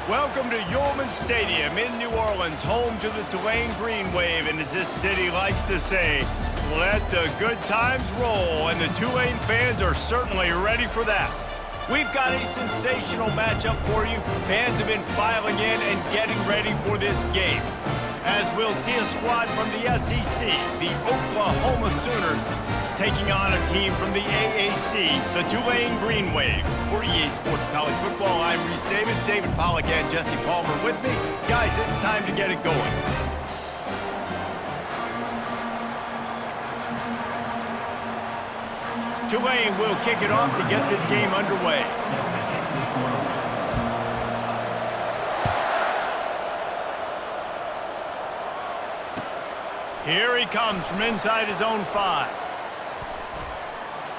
Welcome to Yulman Stadium in New Orleans, home to the Tulane Green Wave, and as this city likes to say, let the good times roll, and the Tulane fans are certainly ready for that. We've got a sensational matchup for you. Fans have been filing in and getting ready for this game. As we'll see a squad from the SEC, the Oklahoma Sooners, taking on a team from the AAC, the Tulane Green Wave. For EA Sports College Football, I'm Reese Davis, David Pollack, and Jesse Palmer with me. Guys, it's time to get it going. Tulane will kick it off to get this game underway. Here he comes from inside his own 5.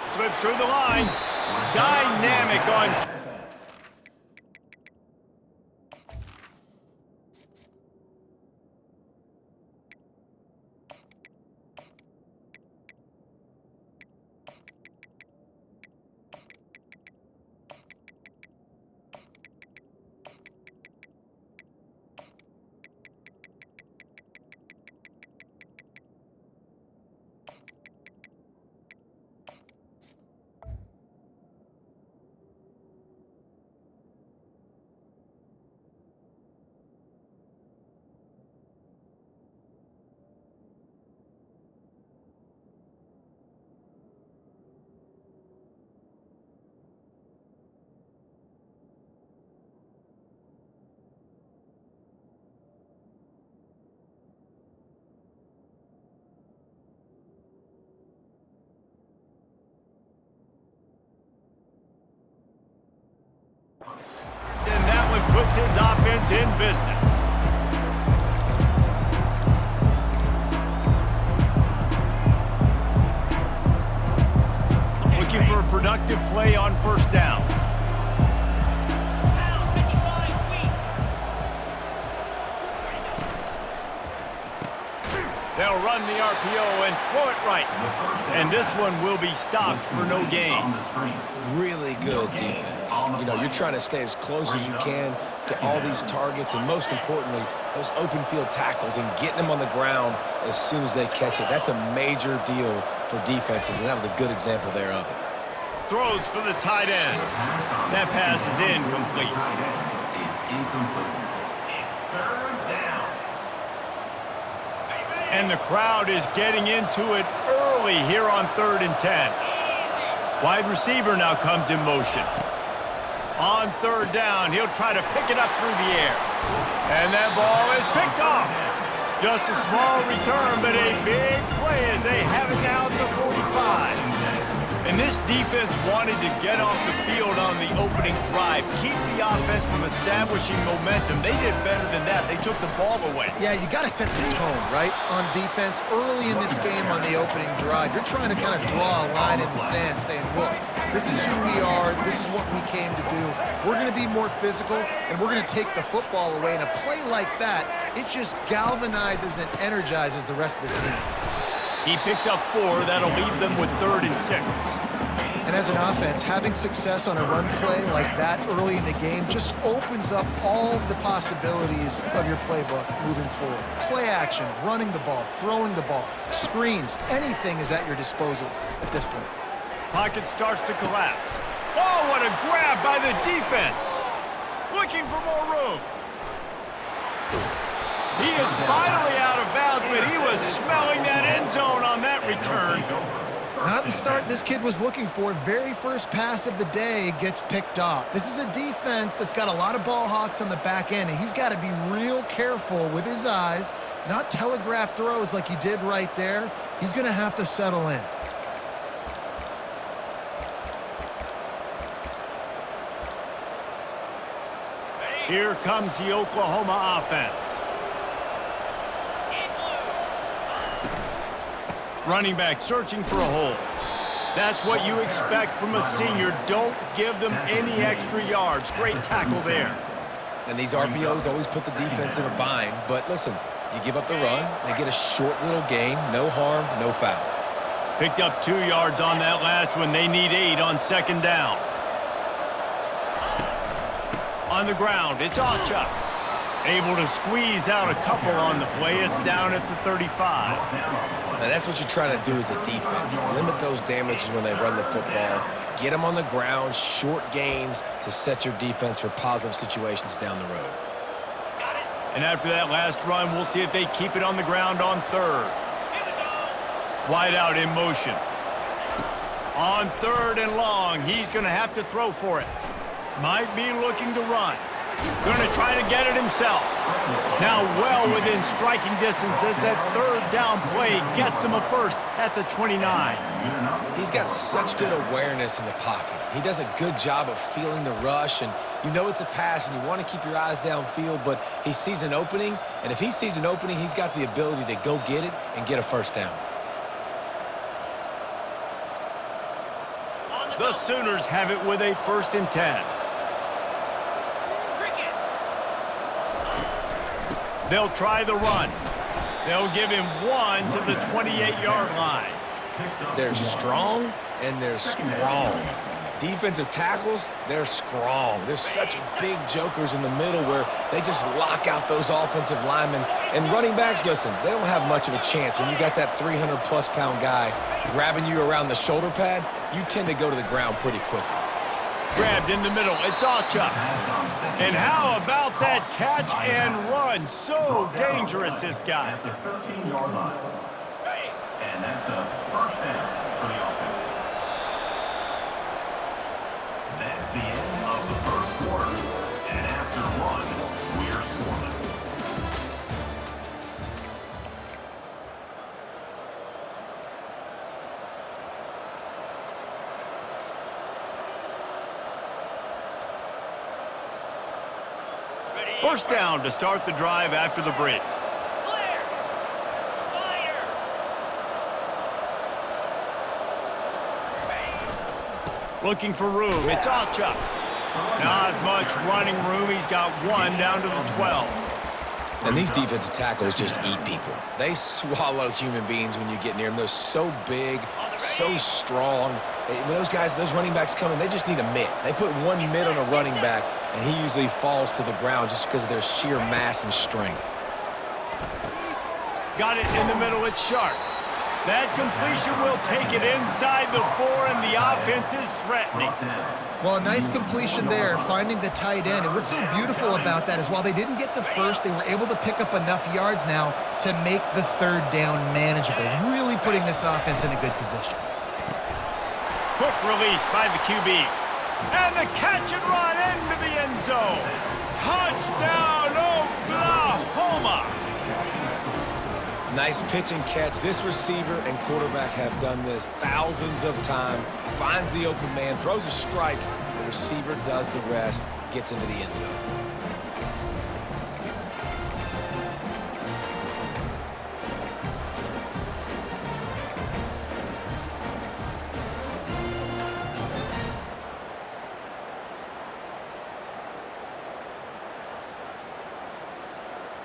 Slips through the line. Dynamic on... And that one puts his offense in business. Looking for a productive play on first down. They'll run the RPO and throw it right. And this one will be stopped for no gain. Really good defense. You know, you're trying to stay as close as you can to all these targets, and most importantly, those open field tackles and getting them on the ground as soon as they catch it. That's a major deal for defenses, and that was a good example there of it. Throws for the tight end. That pass is incomplete. And the crowd is getting into it early here on 3rd and 10. Wide receiver now comes in motion. On 3rd down, he'll try to pick it up through the air. And that ball is picked off. Just a small return, but a big play as they have it now at the 45. And this defense wanted to get off the field on the opening drive, keep the offense from establishing momentum. They did better than that. They took the ball away. Yeah, you got to set the tone, right, on defense. Early in this game on the opening drive, you're trying to kind of draw a line in the sand saying, look, this is who we are. This is what we came to do. We're going to be more physical, and we're going to take the football away. And a play like that, it just galvanizes and energizes the rest of the team. He picks up 4. That'll leave them with 3rd and 6. And as an offense, having success on a run play like that early in the game just opens up all the possibilities of your playbook moving forward. Play action, running the ball, throwing the ball, screens, anything is at your disposal at this point. Pocket starts to collapse. Oh, what a grab by the defense. Looking for more room. He is finally out of bounds, but he was smelling that end zone on that return. Not the start this kid was looking for. Very first pass of the day gets picked off. This is a defense that's got a lot of ball hawks on the back end, and he's got to be real careful with his eyes, not telegraph throws like he did right there. He's going to have to settle in. Here comes the Oklahoma offense. Running back searching for a hole. That's what you expect from a senior. Don't give them any extra yards. Great tackle there. And these RPOs always put the defense in a bind. But listen, you give up the run, they get a short little gain, no harm, no foul. Picked up 2 yards on that last one. They need 8 on 2nd down. On the ground, it's Ocha. Able to squeeze out a couple on the play. It's down at the 35. Now that's what you're trying to do as a defense. Limit those damages when they run the football. Get them on the ground, short gains to set your defense for positive situations down the road. And after that last run, we'll see if they keep it on the ground on third. Wide out in motion. On third and long, he's going to have to throw for it. Might be looking to run. Going to try to get it himself. Now well within striking distance as that third down play gets him a first at the 29. He's got such good awareness in the pocket. He does a good job of feeling the rush, and you know it's a pass, and you want to keep your eyes downfield, but he sees an opening, and if he sees an opening, he's got the ability to go get it and get a first down. The Sooners have it with a 1st and 10. They'll try the run. They'll give him 1 to the 28-yard line. They're strong, and they're strong. Defensive tackles, they're strong. They're such big jokers in the middle where they just lock out those offensive linemen. And running backs, listen, they don't have much of a chance. When you got that 300-plus-pound guy grabbing you around the shoulder pad, you tend to go to the ground pretty quickly. Grabbed in the middle. It's Ocha. And how about that catch and run? So dangerous, this guy. At the 13-yard line. And that's a first down for the offense. That's the end of the first quarter. And after one, we're scoreless. First down to start the drive after the break. Looking for room. It's Ocha. Not much running room. He's got 1 down to the 12. And these defensive tackles just eat people. They swallow human beings when you get near them. They're so big, so strong. When those guys, those running backs come in, they just need a mitt. They put 1 mitt on a running back, and he usually falls to the ground just because of their sheer mass and strength. Got it in the middle. It's Sharp. That completion will take it inside the 4, and the offense is threatening. Well, a nice completion there, finding the tight end. And what's so beautiful about that is while they didn't get the first, they were able to pick up enough yards now to make the third down manageable, really putting this offense in a good position. Quick release by the QB. And the catch and run into the end zone. Touchdown, Oklahoma! Nice pitch and catch. This receiver and quarterback have done this thousands of times. Finds the open man, throws a strike. The receiver does the rest, gets into the end zone.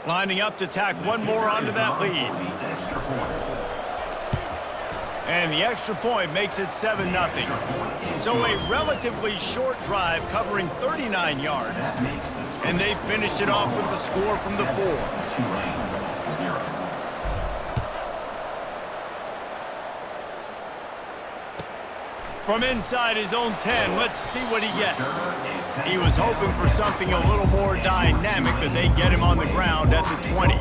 Lining up to tack one more onto that lead. And the extra point makes it 7-0. So a relatively short drive covering 39 yards. And they finished it off with the score from the 4. From inside his own 10, let's see what he gets. He was hoping for something a little more dynamic, but they get him on the ground at the 20.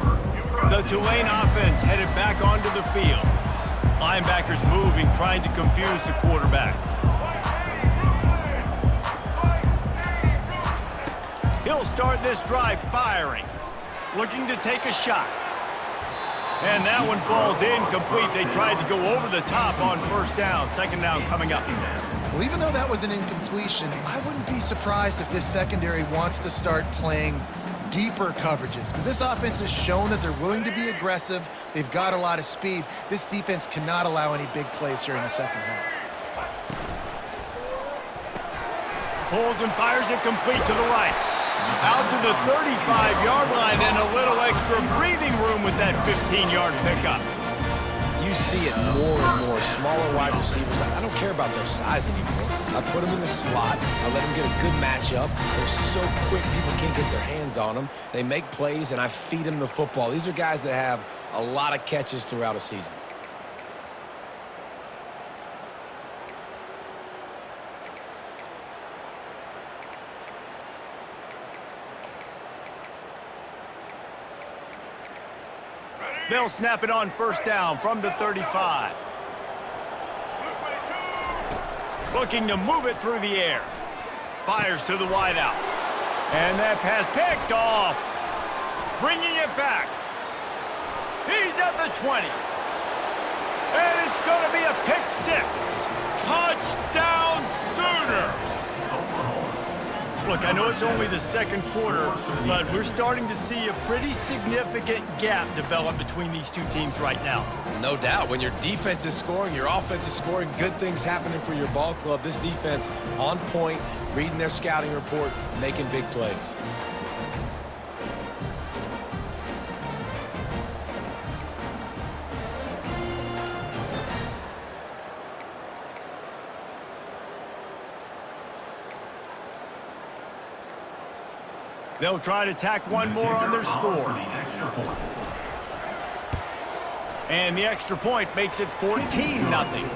The Tulane offense headed back onto the field. Linebackers moving, trying to confuse the quarterback. He'll start this drive firing, looking to take a shot. And that one falls incomplete. They tried to go over the top on first down. Second down coming up. Well, even though that was an incompletion, I wouldn't be surprised if this secondary wants to start playing deeper coverages, because this offense has shown that they're willing to be aggressive. They've got a lot of speed. This defense cannot allow any big plays here in the second half. Pulls and fires it complete to the right. Out to the 35-yard line and a little extra breathing room with that 15-yard pickup. You You see it more and more. Smaller wide receivers, I don't care about their size anymore. I put them in the slot. I let them get a good matchup. They're so quick, people can't get their hands on them. They make plays, and I feed them the football. These are guys that have a lot of catches throughout a season. They'll snap it on first down from the 35. Looking to move it through the air. Fires to the wideout. And that pass picked off. Bringing it back. He's at the 20. And it's going to be a pick six. Touchdown Sooners. Look, I know it's only the second quarter, but we're starting to see a pretty significant gap develop between these two teams right now. No doubt. When your defense is scoring, your offense is scoring, good things happening for your ball club. This defense on point, reading their scouting report, making big plays. They'll try to tack one more on their score. And the extra point makes it 14-0.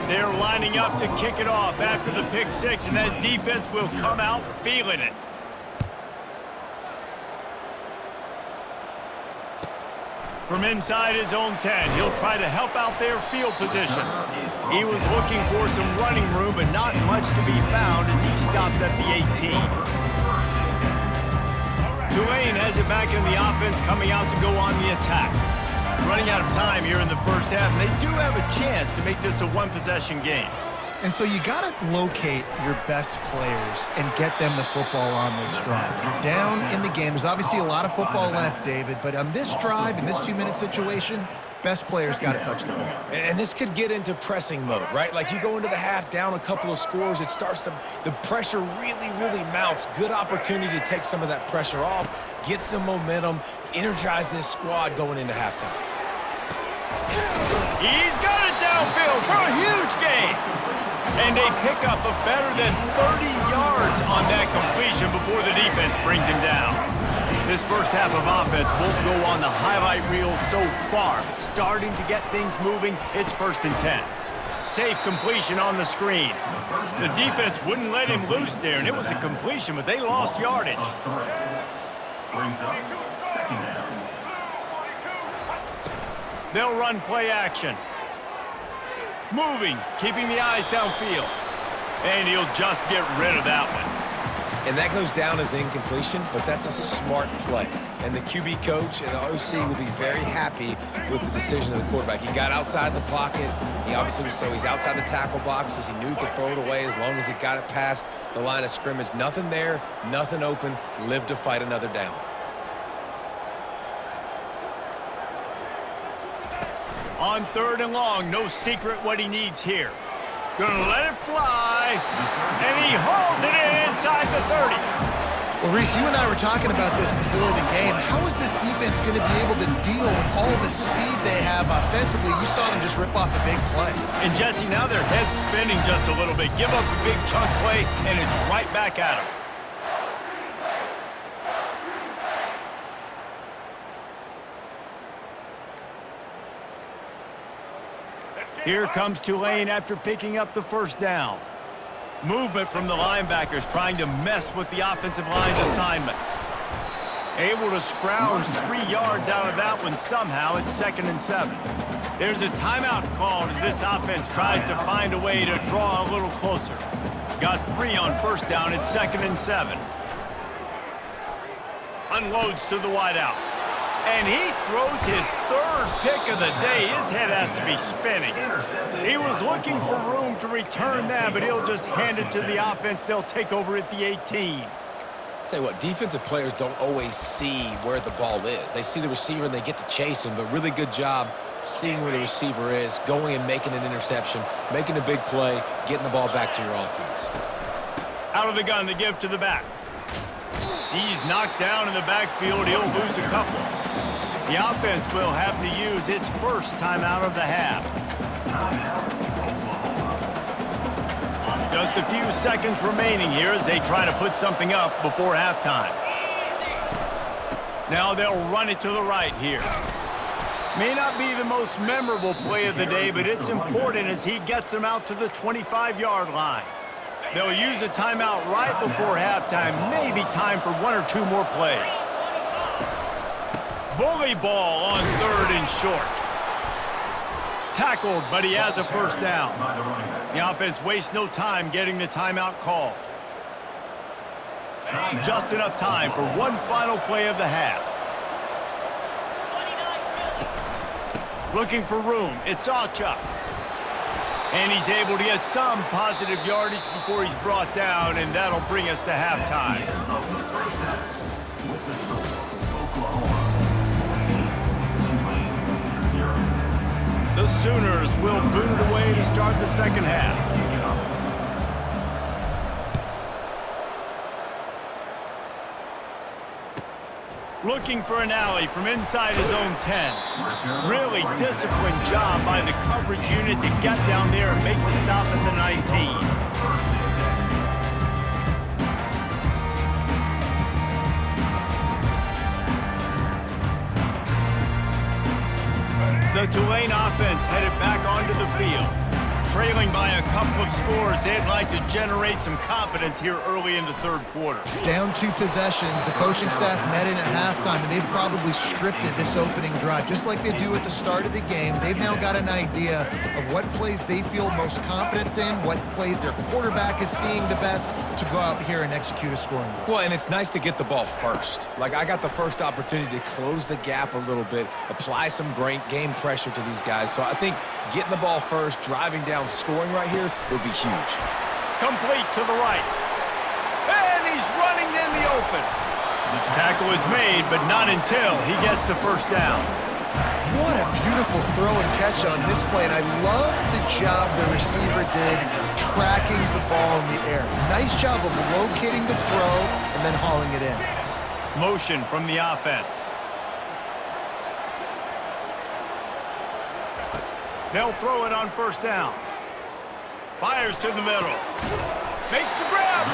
They're lining up to kick it off after the pick six, and that defense will come out feeling it. From inside his own 10, he'll try to help out their field position. He was looking for some running room, but not much to be found as he stopped at the 18. Tulane has it back in the offense, coming out to go on the attack. Running out of time here in the first half, and they do have a chance to make this a one-possession game. And so you got to locate your best players and get them the football on this drive. You're down in the game. There's obviously a lot of football left, David, but on this drive, in this 2-minute situation, best players got to touch the ball. And this could get into pressing mode, right? Like you go into the half down a couple of scores, it starts to, the pressure really, really mounts. Good opportunity to take some of that pressure off, get some momentum, energize this squad going into halftime. He's got it downfield for a huge gain. And a pickup of better than 30 yards on that completion before the defense brings him down. This first half of offense won't go on the highlight reel so far, but starting to get things moving, it's 1st and 10. Safe completion on the screen. The defense wouldn't let him loose there, and it was a completion, but they lost yardage. They'll run play action. Moving, keeping the eyes downfield. And he'll just get rid of that one. And that goes down as incompletion, but that's a smart play. And the QB coach and the OC will be very happy with the decision of the quarterback. He got outside the pocket. He obviously was so he's outside the tackle boxes. He knew he could throw it away as long as he got it past the line of scrimmage. Nothing there, nothing open. Live to fight another down. On 3rd and long, no secret what he needs here. Gonna let it fly, and he hauls it in inside the 30. Well, Reese, you and I were talking about this before the game. How is this defense going to be able to deal with all the speed they have offensively? You saw them just rip off a big play. And Jesse, now their head's spinning just a little bit. Give up a big chunk play, and it's right back at them. Here comes Tulane after picking up the first down. Movement from the linebackers trying to mess with the offensive line's assignments. Able to scrounge 3 yards out of that one somehow. It's 2nd and 7. There's a timeout called as this offense tries to find a way to draw a little closer. Got 3 on 1st down. It's 2nd and 7. Unloads to the wideout. And he throws his 3rd pick of the day. His head has to be spinning. He was looking for room to return that, but he'll just hand it to the offense. They'll take over at the 18. Tell you what, defensive players don't always see where the ball is. They see the receiver and they get to chase him, but really good job seeing where the receiver is, going and making an interception, making a big play, getting the ball back to your offense. Out of the gun to give to the back. He's knocked down in the backfield. He'll lose a couple. The offense will have to use its first timeout of the half. Just a few seconds remaining here as they try to put something up before halftime. Now they'll run it to the right here. May not be the most memorable play of the day, but it's important as he gets them out to the 25-yard line. They'll use a timeout right before halftime, maybe time for one or two more plays. Bully ball on 3rd and short. Tackled, but he has a first down. The offense wastes no time getting the timeout called. Just enough time for one final play of the half. Looking for room, it's Sawchuk. And he's able to get some positive yardage before he's brought down, and that'll bring us to halftime. The Sooners will boot it away to start the second half. Looking for an alley from inside his own 10. Really disciplined job by the coverage unit to get down there and make the stop at the 19. The Tulane offense headed back onto the field. Trailing by a couple of scores, they'd like to generate some confidence here early in the third quarter. Down 2 possessions, the coaching staff met in at halftime, and they've probably scripted this opening drive. Just like they do at the start of the game, they've now got an idea of what plays they feel most confident in, what plays their quarterback is seeing the best to go out here and execute a scoring goal. Well, and it's nice to get the ball first. Like, I got the first opportunity to close the gap a little bit, apply some great game pressure to these guys. So I think getting the ball first, driving down, scoring right here would be huge. Complete to the right. And he's running in the open. Tackle is made, but not until he gets the first down. What a beautiful throw and catch on this play, and I love the job the receiver did tracking the ball in the air. Nice job of locating the throw and then hauling it in. Motion from the offense. They'll throw it on first down. Fires to the middle. Makes the grab.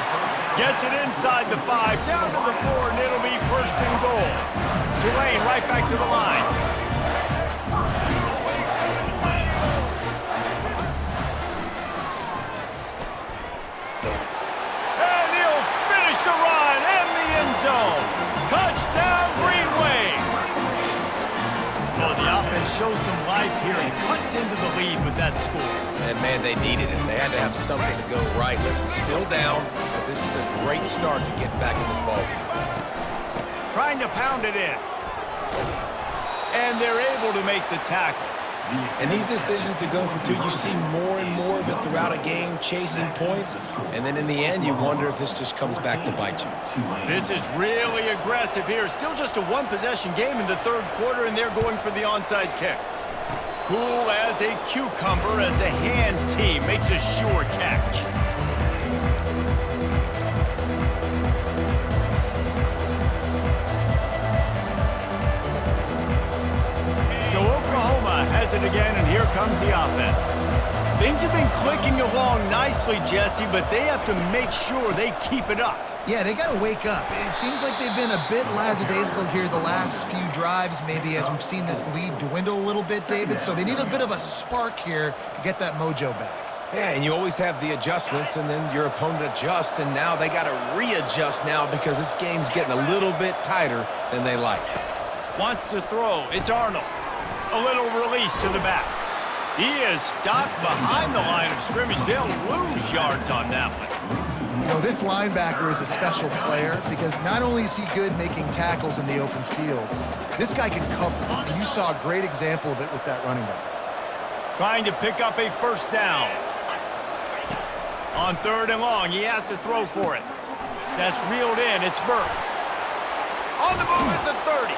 Gets it inside the 5, down to the 4, and it'll be first and goal. Tulane right back to the line. And he'll finish the run in the end zone. Touchdown, Green Wave. Well, the offense shows some life here and cuts into the lead with that score. And, man, they needed it. They had to have something to go right. Listen, still down, but this is a great start to get back in this ballgame. Trying to pound it in. And they're able to make the tackle. And these decisions to go for 2, you see more and more of it throughout a game, chasing points. And then in the end, you wonder if this just comes back to bite you. This is really aggressive here. Still just a one-possession game in the third quarter, and they're going for the onside kick. Cool as a cucumber as the hands team makes a sure catch. So Oklahoma has it again, and here comes the offense. Things have been clicking along nicely, Jesse, but they have to make sure they keep it up. Yeah, they got to wake up. It seems like they've been a bit lackadaisical here the last few drives, maybe as we've seen this lead dwindle a little bit, David. So they need a bit of a spark here to get that mojo back. Yeah, and you always have the adjustments, and then your opponent adjusts, and now they got to readjust now because this game's getting a little bit tighter than they liked. Wants to throw. It's Arnold. A little release to the back. He is stopped behind the line of scrimmage. They'll lose yards on that one. You know, this linebacker is a special player because not only is he good making tackles in the open field, this guy can cover. And you saw a great example of it with that running back. Trying to pick up a first down. On 3rd and long, he has to throw for it. That's reeled in. It's Burks. On the move at the 30.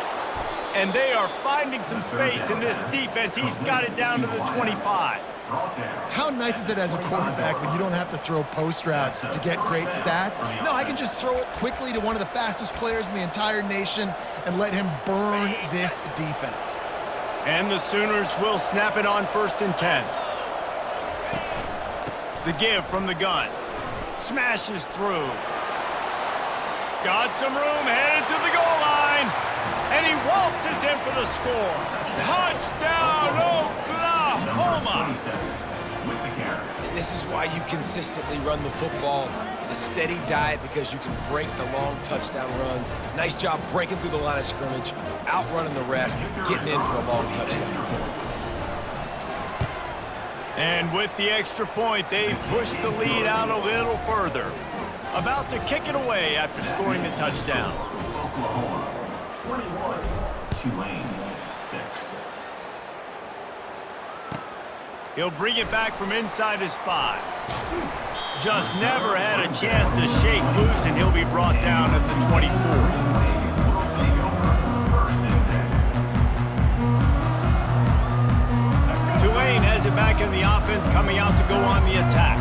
And they are finding some space in this defense. He's got it down to the 25. Brought down. How nice is it as a quarterback when you don't have to throw post routes to get great stats? No, I can just throw it quickly to one of the fastest players in the entire nation and let him burn this defense. And the Sooners will snap it on 1st and 10. The give from the gun. Smashes through. Got some room, headed to the goal line. And he waltzes in for the score. Touchdown, Oklahoma! With the carry. And this is why you consistently run the football. A steady diet because you can break the long touchdown runs. Nice job breaking through the line of scrimmage, outrunning the rest, getting in for the long touchdown. And with the extra point, they push the lead out a little further. About to kick it away after scoring the touchdown. Oklahoma 21, Tulane 6. He'll bring it back from inside his 5. Just never had a chance to shake loose, and he'll be brought down at the 24. Will take over 1st and 10. Tulane has it back in the offense, coming out to go on the attack.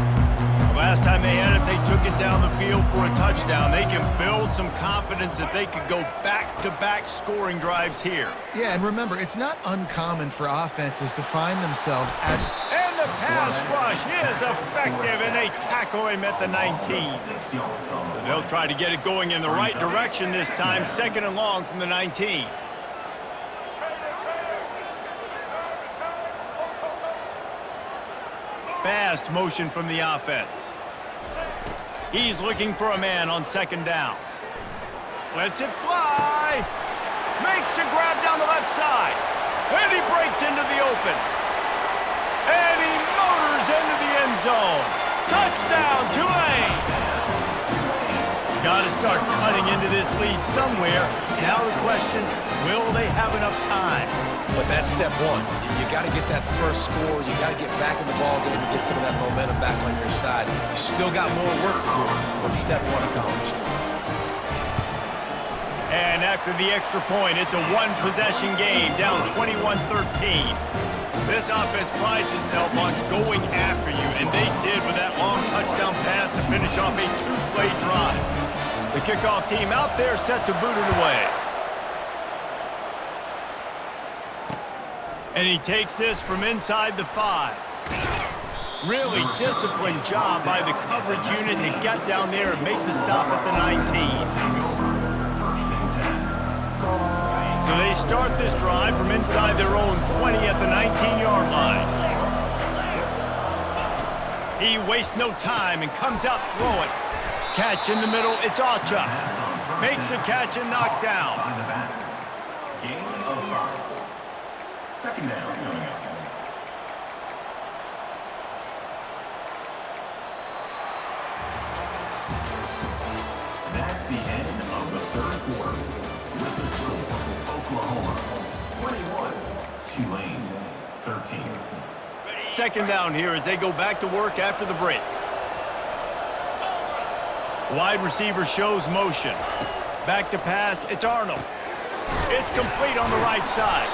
Last time they had it, they took it down the field for a touchdown. They can build some confidence that they could go back-to-back scoring drives here. Yeah, and remember, it's not uncommon for offenses to find themselves at... And the pass rush is effective, and they tackle him at the 19. 6 yards on the They'll try to get it going in the right direction this time, 2nd and long from the 19. Fast motion from the offense. He's looking for a man on 2nd down. Lets it fly. Makes a grab down the left side. And he breaks into the open. And he motors into the end zone. Touchdown, Tulane! Got to start cutting into this lead somewhere. Now the question, will they have enough time? But that's step one. You got to get that first score. You got to get back in the ball game and get some of that momentum back on your side. You still got more work to do, but step one accomplished. And after the extra point, it's a one-possession game, down 21-13. This offense prides itself on going after you, and they did with that long touchdown pass to finish off a 2-play drive. The kickoff team out there set to boot it away. And he takes this from inside the 5. Really disciplined job by the coverage unit to get down there and make the stop at the 19. So they start this drive from inside their own 20 at the 19-yard line. He wastes no time and comes out throwing. Catch in the middle, it's Acha. Makes a catch and knocked down. By the back. Gain of 5. 2nd down coming up. That's the end of the 3rd quarter. With the score, Oklahoma 21, Tulane 13. 2nd down here as they go back to work after the break. Wide receiver shows motion. Back to pass, it's Arnold. It's complete on the right side.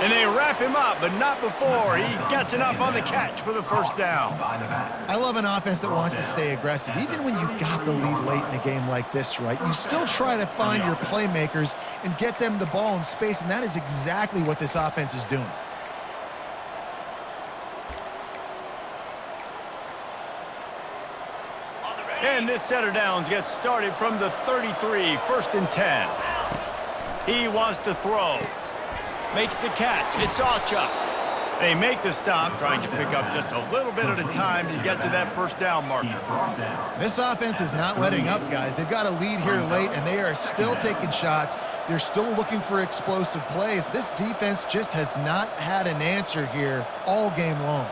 And they wrap him up, but not before he gets enough on the catch for the 1st down. By the back. I love an offense that wants to stay aggressive. Even when you've got the lead late in a game like this, right, you still try to find your playmakers and get them the ball in space, and that is exactly what this offense is doing. And this set of downs gets started from the 33, 1st and 10. He wants to throw. Makes the catch. It's Acha. They make the stop, trying to pick up just a little bit at a time to get to that 1st down marker. This offense is not letting up, guys. They've got a lead here late, and they are still taking shots. They're still looking for explosive plays. This defense just has not had an answer here all game long.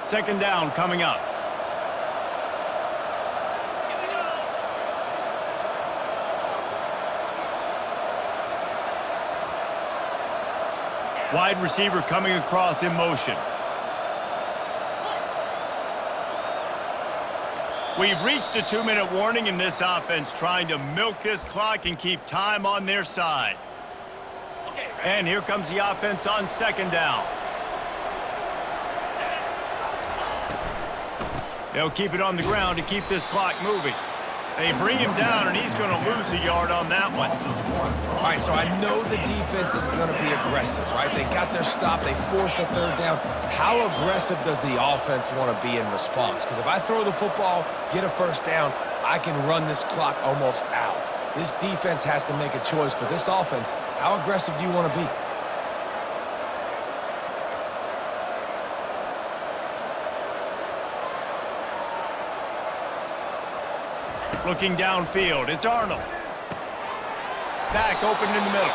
Second down coming up. Wide receiver coming across in motion. We've reached the 2-minute warning in this offense, trying to milk this clock and keep time on their side. And here comes the offense on second down. They'll keep it on the ground to keep this clock moving. They bring him down, and he's going to lose a yard on that one. All right, so I know the defense is going to be aggressive, right? They got their stop. They forced a third down. How aggressive does the offense want to be in response? Because if I throw the football, get a first down, I can run this clock almost out. This defense has to make a choice, but this offense, how aggressive do you want to be? Looking downfield, it's Arnold. Back open in the middle.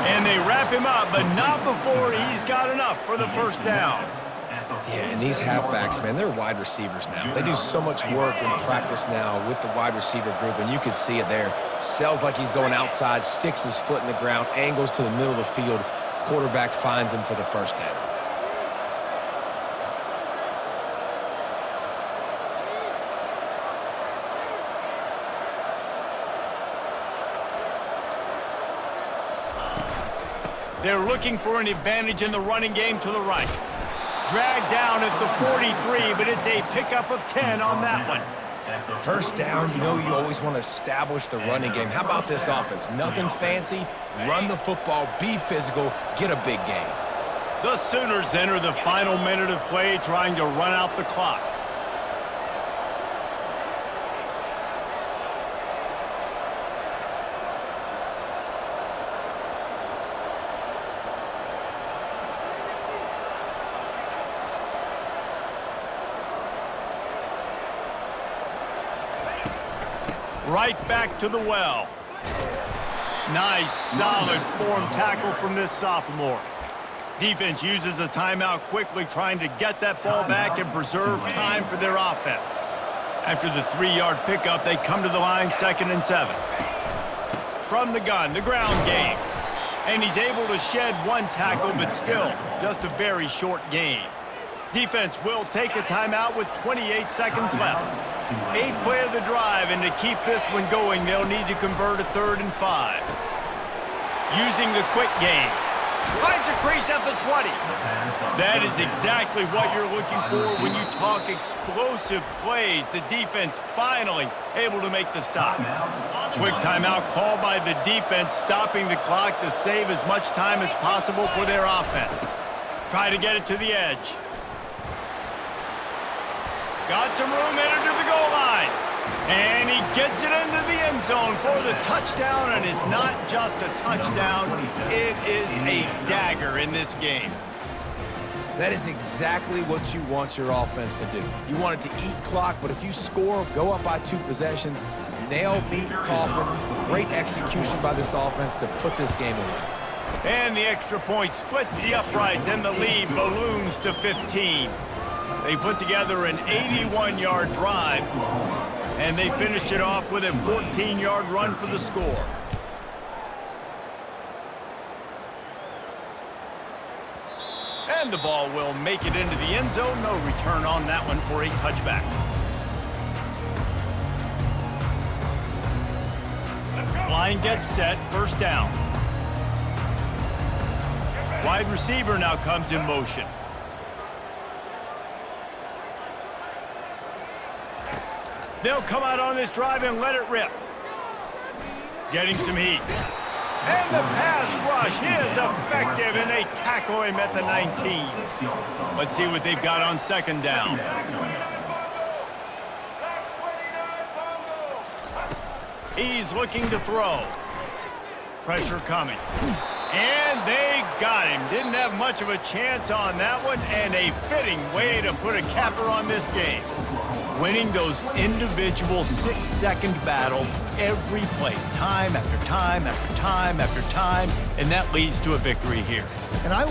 And they wrap him up, but not before he's got enough for the first down. Yeah, and these halfbacks, man, they're wide receivers now. They do so much work in practice now with the wide receiver group, and you can see it there. Sells like he's going outside, sticks his foot in the ground, angles to the middle of the field. Quarterback finds him for the first down. They're looking for an advantage in the running game to the right. Dragged down at the 43, but it's a pickup of 10 on that one. First down, you know you always want to establish the running game. How about this offense? Nothing fancy. Run the football, be physical, get a big gain. The Sooners enter the final minute of play trying to run out the clock. Right back to the well. Nice, solid form tackle from this sophomore. Defense uses a timeout quickly, trying to get that ball back and preserve time for their offense. After the 3-yard pickup, they come to the line 2nd and 7. From the gun, the ground game. And he's able to shed one tackle, but still, just a very short gain. Defense will take a timeout with 28 seconds left. 8th play of the drive, and to keep this one going, they'll need to convert a 3rd and 5. Using the quick game. Finds a crease at the 20. That is exactly what you're looking for when you talk explosive plays. The defense finally able to make the stop. Quick timeout called by the defense, stopping the clock to save as much time as possible for their offense. Try to get it to the edge. Got some room, entered to the goal line. And he gets it into the end zone for the touchdown, and it's not just a touchdown, it is a dagger in this game. That is exactly what you want your offense to do. You want it to eat clock, but if you score, go up by 2 possessions, nail, beat, coffin, great execution by this offense to put this game away. And the extra point splits the uprights, and the lead balloons to 15. They put together an 81-yard drive, and they finished it off with a 14-yard run for the score. And the ball will make it into the end zone. No return on that one for a touchback. Line gets set, first down. Wide receiver now comes in motion. They'll come out on this drive and let it rip. Getting some heat. And the pass rush is effective, and they tackle him at the 19. Let's see what they've got on second down. He's looking to throw. Pressure coming. And they got him. Didn't have much of a chance on that one, and a fitting way to put a capper on this game. Winning those individual 6-second battles every play, time after time after time after time, and that leads to a victory here. And I